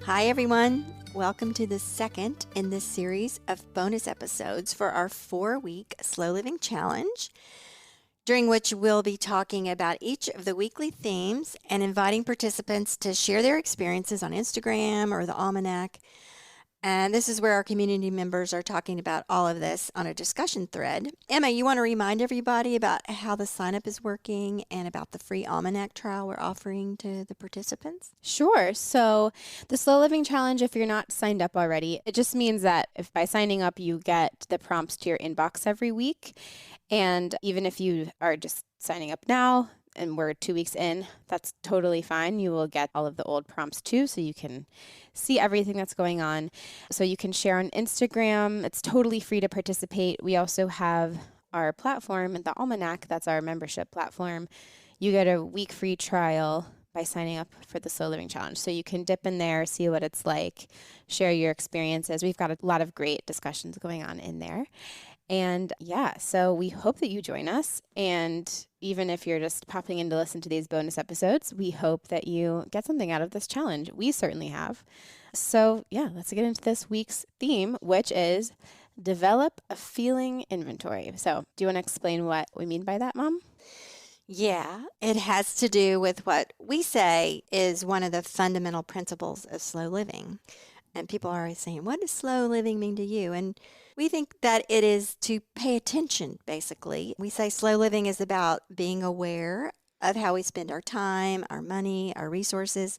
Hi, everyone. Welcome to the second in this series of bonus episodes for our 4-week Slow Living Challenge, during which we'll be talking about each of the weekly themes and inviting participants to share their experiences on Instagram or the Almanac. And this is where our community members are talking about all of this on a discussion thread. Emma, you want to remind everybody about how the sign-up is working and about the free Almanac trial we're offering to the participants? Sure. So the Slow Living Challenge, if you're not signed up already, it just means that if by signing up, you get the prompts to your inbox every week. And even if you are just signing up now and we're 2 weeks in, that's totally fine. You will get all of the old prompts too, so you can see everything that's going on. So you can share on Instagram. It's totally free to participate. We also have our platform, the Almanac, that's our membership platform. You get a week free trial by signing up for the Slow Living Challenge. So you can dip in there, see what it's like, share your experiences. We've got a lot of great discussions going on in there. And yeah, so we hope that you join us. And even if you're just popping in to listen to these bonus episodes, we hope that you get something out of this challenge. We certainly have. So yeah, let's get into this week's theme, which is develop a feeling inventory. So do you want to explain what we mean by that, Mom? Yeah, it has to do with what we say is one of the fundamental principles of slow living. And people are always saying, what does slow living mean to you? And we think that it is to pay attention, basically. We say slow living is about being aware of how we spend our time, our money, our resources.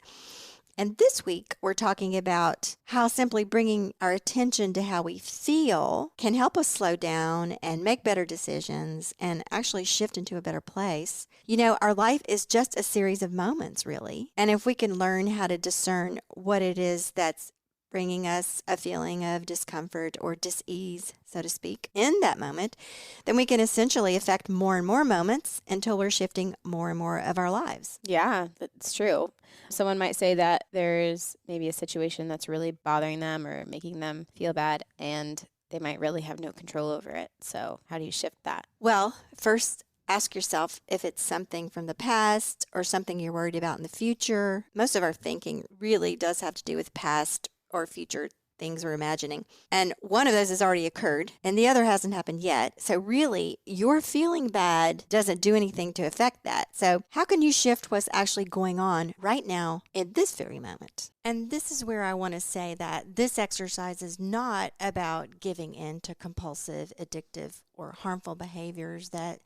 And this week, we're talking about how simply bringing our attention to how we feel can help us slow down and make better decisions and actually shift into a better place. You know, our life is just a series of moments, really. And if we can learn how to discern what it is that's bringing us a feeling of discomfort or dis-ease, so to speak, in that moment, then we can essentially affect more and more moments until we're shifting more and more of our lives. Yeah, that's true. Someone might say that there's maybe a situation that's really bothering them or making them feel bad, and they might really have no control over it. So how do you shift that? Well, first, ask yourself if it's something from the past or something you're worried about in the future. Most of our thinking really does have to do with past or future things we're imagining. And one of those has already occurred and the other hasn't happened yet. So really, your feeling bad doesn't do anything to affect that. So how can you shift what's actually going on right now in this very moment? And this is where I want to say that this exercise is not about giving in to compulsive, addictive, or harmful behaviors that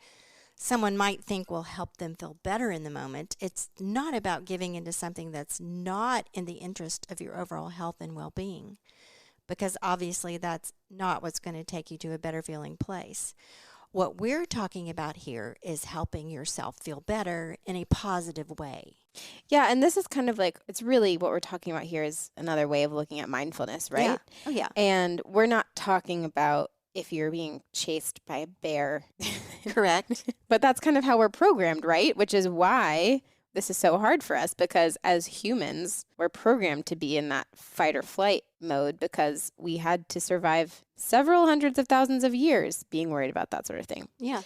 someone might think will help them feel better in the moment. It's not about giving into something that's not in the interest of your overall health and well-being, because obviously that's not what's going to take you to a better feeling place. What we're talking about here is helping yourself feel better in a positive way. Yeah, and this is kind of like, it's really what we're talking about here is another way of looking at mindfulness, right? Yeah. Oh, yeah. And we're not talking about if you're being chased by a bear. Correct. But that's kind of how we're programmed, right? Which is why this is so hard for us, because as humans, we're programmed to be in that fight or flight mode because we had to survive several hundreds of thousands of years being worried about that sort of thing. Yeah.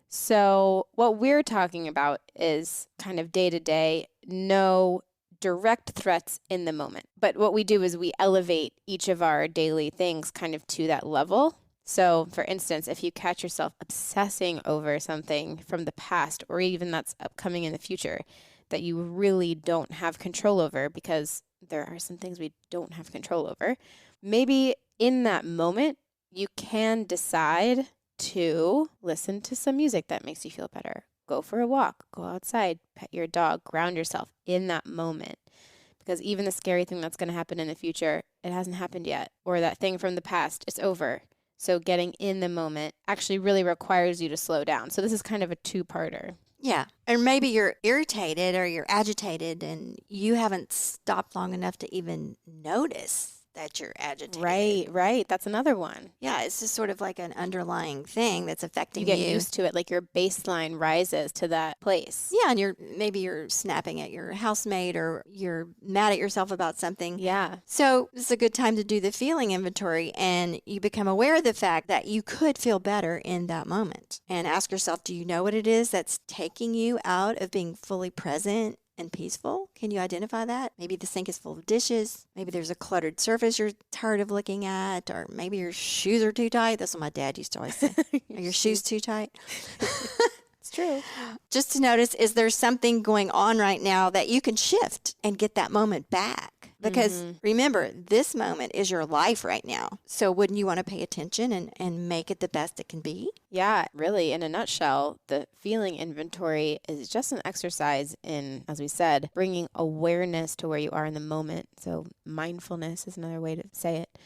So what we're talking about is kind of day to day, no direct threats in the moment. But what we do is we elevate each of our daily things kind of to that level. So, for instance, if you catch yourself obsessing over something from the past or even that's upcoming in the future that you really don't have control over, because there are some things we don't have control over, maybe in that moment you can decide to listen to some music that makes you feel better. Go for a walk, go outside, pet your dog, ground yourself in that moment. Because even the scary thing that's going to happen in the future, it hasn't happened yet. Or that thing from the past, it's over. So getting in the moment actually really requires you to slow down. So this is kind of a two-parter. Yeah. Or maybe you're irritated or you're agitated and you haven't stopped long enough to even notice that you're agitated. Right. That's another one. Yeah, it's just sort of like an underlying thing that's affecting you. You get used to it, like your baseline rises to that place. Yeah, and maybe you're snapping at your housemate or you're mad at yourself about something. Yeah. So it's a good time to do the feeling inventory, and you become aware of the fact that you could feel better in that moment. And ask yourself, do you know what it is that's taking you out of being fully present and peaceful? Can you identify that? Maybe the sink is full of dishes. Maybe there's a cluttered surface you're tired of looking at, or maybe your shoes are too tight. That's what my dad used to always say. Are your shoes too tight? It's true. Just to notice, is there something going on right now that you can shift and get that moment back? Because remember, this moment is your life right now. So wouldn't you want to pay attention and make it the best it can be? Yeah, really, in a nutshell, the feeling inventory is just an exercise in, as we said, bringing awareness to where you are in the moment. So mindfulness is another way to say it.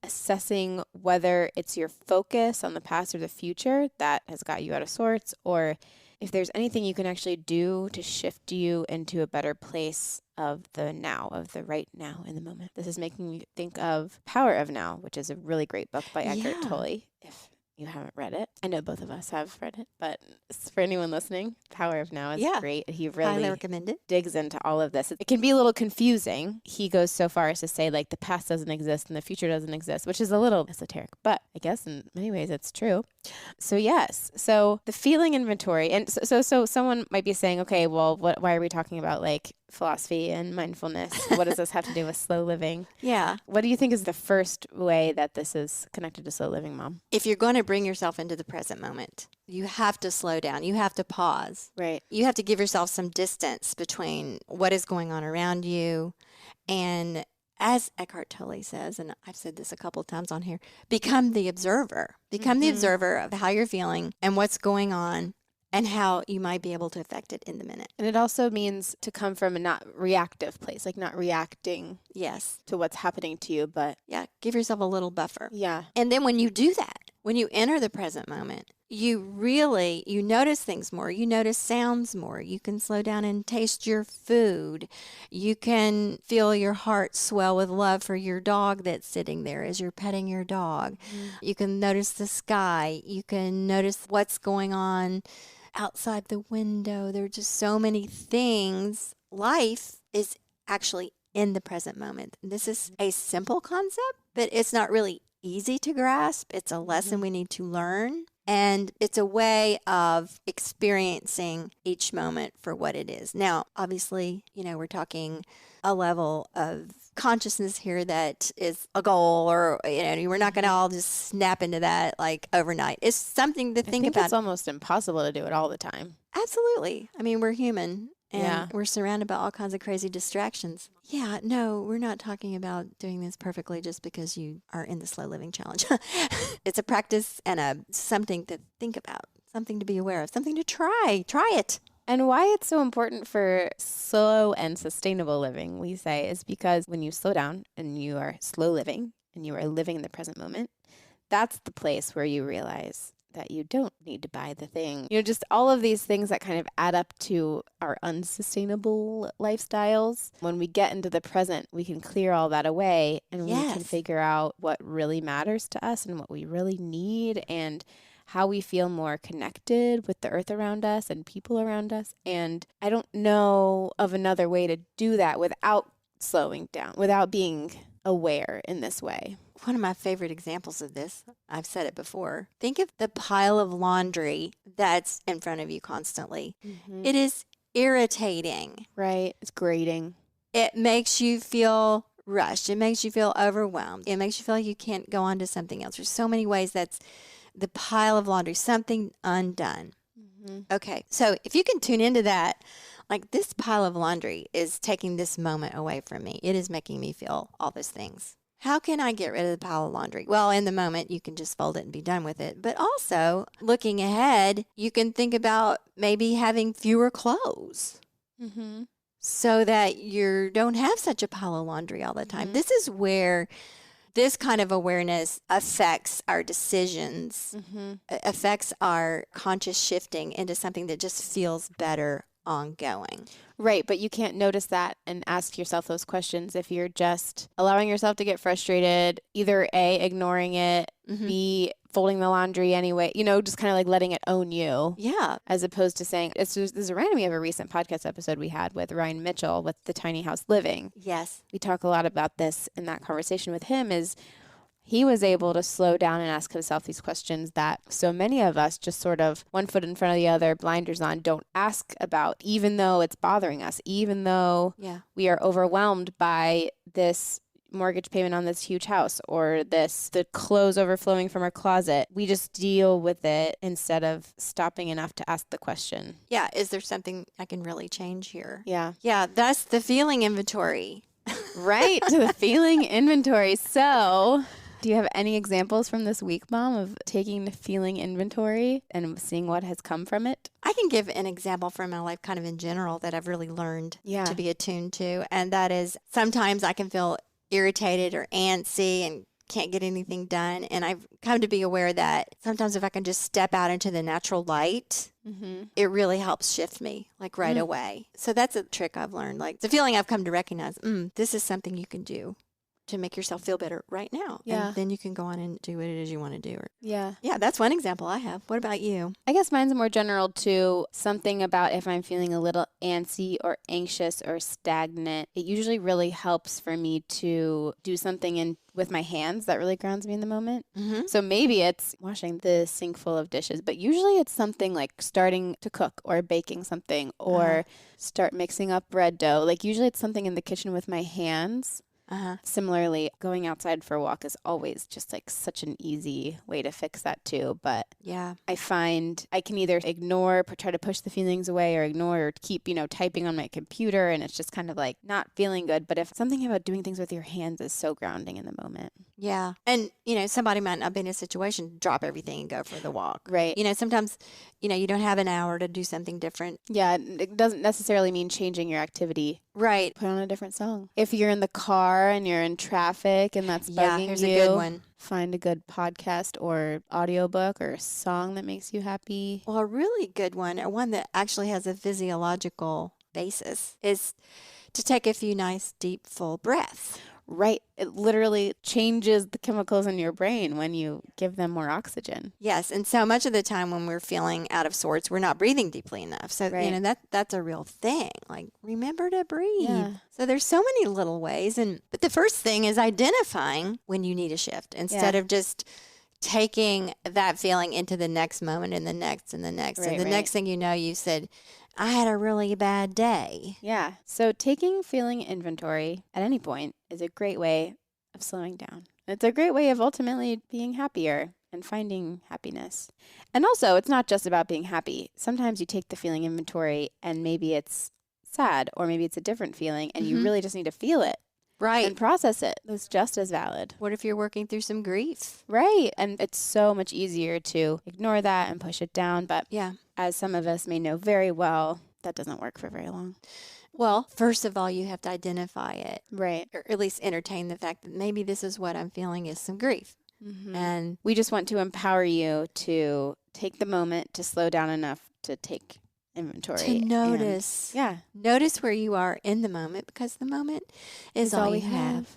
Assessing whether it's your focus on the past or the future that has got you out of sorts, or if there's anything you can actually do to shift you into a better place of the now, of the right now in the moment. This is making me think of Power of Now, which is a really great book by Eckhart Tolle. If you haven't read it, I know both of us have read it, but for anyone listening, Power of Now is great. He really highly recommend it. Digs into all of this. It can be a little confusing. He goes so far as to say like the past doesn't exist and the future doesn't exist, which is a little esoteric, but I guess in many ways it's true. So yes, so the feeling inventory, and so someone might be saying, okay, well, why are we talking about like philosophy and mindfulness? What does this have to do with slow living? Yeah. What do you think is the first way that this is connected to slow living, Mom? If you're going to bring yourself into the present moment, you have to slow down. You have to pause. Right. You have to give yourself some distance between what is going on around you. And as Eckhart Tolle says, and I've said this a couple of times on here, become the observer. Become the observer of how you're feeling and what's going on, and how you might be able to affect it in the minute. And it also means to come from a not reactive place, like not reacting Yes. to what's happening to you, but Yeah. Give yourself a little buffer. yeah. And then when you do that, when you enter the present moment, you notice things more. You notice sounds more. You can slow down and taste your food. You can feel your heart swell with love for your dog that's sitting there as you're petting your dog. You can notice the sky. You can notice what's going on outside the window. There are just so many things. Life is actually in the present moment. This is a simple concept, but it's not really easy to grasp. It's a lesson we need to learn. And it's a way of experiencing each moment for what it is. Now, obviously, we're talking a level of consciousness here that is a goal, or, we're not going to all just snap into that like overnight. It's something to think about. It's almost impossible to do it all the time. Absolutely. I mean, we're human. And we're surrounded by all kinds of crazy distractions. Yeah, no, we're not talking about doing this perfectly just because you are in the slow living challenge. It's a practice and something to think about, something to be aware of, something to try. Try it. And why it's so important for slow and sustainable living, we say, is because when you slow down and you are slow living and you are living in the present moment, that's the place where you realize that you don't need to buy the thing. Just all of these things that kind of add up to our unsustainable lifestyles. When we get into the present, we can clear all that away and we can figure out what really matters to us and what we really need and how we feel more connected with the earth around us and people around us. And I don't know of another way to do that without slowing down, without being aware in this way. One of my favorite examples of this, I've said it before. Think of the pile of laundry that's in front of you constantly. It is irritating. Right. It's grating. It makes you feel rushed. It makes you feel overwhelmed. It makes you feel like you can't go on to something else. There's so many ways that's the pile of laundry, something undone. Okay. So if you can tune into that, like this pile of laundry is taking this moment away from me. It is making me feel all those things. How can I get rid of the pile of laundry? Well, in the moment, you can just fold it and be done with it. But also, looking ahead, you can think about maybe having fewer clothes so that you don't have such a pile of laundry all the time. This is where this kind of awareness affects our decisions, affects our conscious shifting into something that just feels better ongoing. Right, but you can't notice that and ask yourself those questions if you're just allowing yourself to get frustrated, either A, ignoring it, B, folding the laundry anyway, just kind of like letting it own you. Yeah. As opposed to saying, this is reminding me of a recent podcast episode we had with Ryan Mitchell with the Tiny House Living. Yes. We talk a lot about this in that conversation with him is he was able to slow down and ask himself these questions that so many of us just sort of one foot in front of the other, blinders on, don't ask about, even though it's bothering us, even though we are overwhelmed by this mortgage payment on this huge house or the clothes overflowing from our closet. We just deal with it instead of stopping enough to ask the question. Yeah. Is there something I can really change here? Yeah. Yeah. That's the feeling inventory. Right. To the feeling inventory. So do you have any examples from this week, Mom, of taking the feeling inventory and seeing what has come from it? I can give an example from my life kind of in general that I've really learned to be attuned to. And that is sometimes I can feel irritated or antsy and can't get anything done. And I've come to be aware that sometimes if I can just step out into the natural light, it really helps shift me like right away. So that's a trick I've learned. Like it's a feeling I've come to recognize, this is something you can do to make yourself feel better right now. Yeah. And then you can go on and do what it is you want to do. Yeah, that's one example I have. What about you? I guess mine's more general too. Something about if I'm feeling a little antsy or anxious or stagnant, it usually really helps for me to do something with my hands that really grounds me in the moment. So maybe it's washing the sink full of dishes, but usually it's something like starting to cook or baking something or start mixing up bread dough. Like usually it's something in the kitchen with my hands. Similarly, going outside for a walk is always just like such an easy way to fix that too. But I find I can either ignore, try to push the feelings away or ignore or keep, typing on my computer. And it's just kind of like not feeling good. But if something about doing things with your hands is so grounding in the moment. Yeah. And, somebody might not be in a situation to drop everything and go for the walk. Right. Sometimes, you don't have an hour to do something different. Yeah. It doesn't necessarily mean changing your activity. Right. Put on a different song. If you're in the car and you're in traffic and that's bugging here's you, a good one. Find a good podcast or audiobook or a song that makes you happy. Well, a really good one, or one that actually has a physiological basis, is to take a few nice, deep, full breaths. Right. It literally changes the chemicals in your brain when you give them more oxygen. Yes. And so much of the time when we're feeling out of sorts, we're not breathing deeply enough. So, that's a real thing. Like, remember to breathe. Yeah. So there's so many little ways. But the first thing is identifying when you need a shift instead of just taking that feeling into the next moment and the next and the next. Right, and the next thing you know, you said, I had a really bad day. Yeah. So taking feeling inventory at any point is a great way of slowing down. It's a great way of ultimately being happier and finding happiness. And also, it's not just about being happy. Sometimes you take the feeling inventory and maybe it's sad or maybe it's a different feeling and you really just need to feel it. Right. And process it. That's just as valid. What if you're working through some grief? Right. And it's so much easier to ignore that and push it down. But as some of us may know very well, that doesn't work for very long. Well, first of all, you have to identify it. Right. Or at least entertain the fact that maybe this is what I'm feeling is some grief. And we just want to empower you to take the moment to slow down enough to take inventory. To notice. Notice where you are in the moment because the moment is all we have.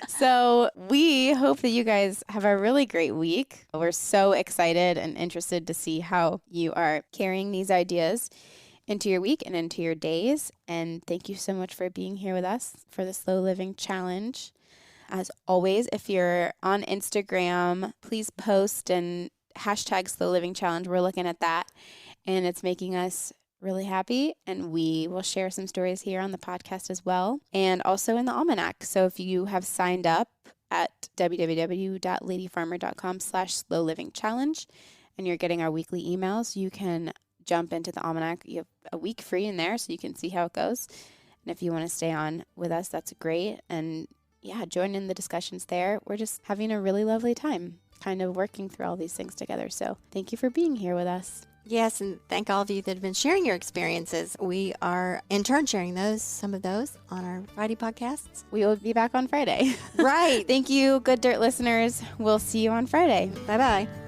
So we hope that you guys have a really great week. We're so excited and interested to see how you are carrying these ideas into your week and into your days. And thank you so much for being here with us for the Slow Living Challenge. As always, if you're on Instagram, please post and hashtag Slow Living Challenge. We're looking at that and it's making us really happy, and we will share some stories here on the podcast as well, and also in the almanac. So if you have signed up at www.ladyfarmer.com/slowlivingchallenge and you're getting our weekly emails, you can jump into the almanac. You have a week free in there so you can see how it goes. And if you want to stay on with us, that's great. And join in the discussions there. We're just having a really lovely time kind of working through all these things together. So thank you for being here with us. Yes, and thank all of you that have been sharing your experiences. We are, in turn, sharing some of those on our Friday podcasts. We will be back on Friday. Right. Thank you, Good Dirt listeners. We'll see you on Friday. Bye-bye.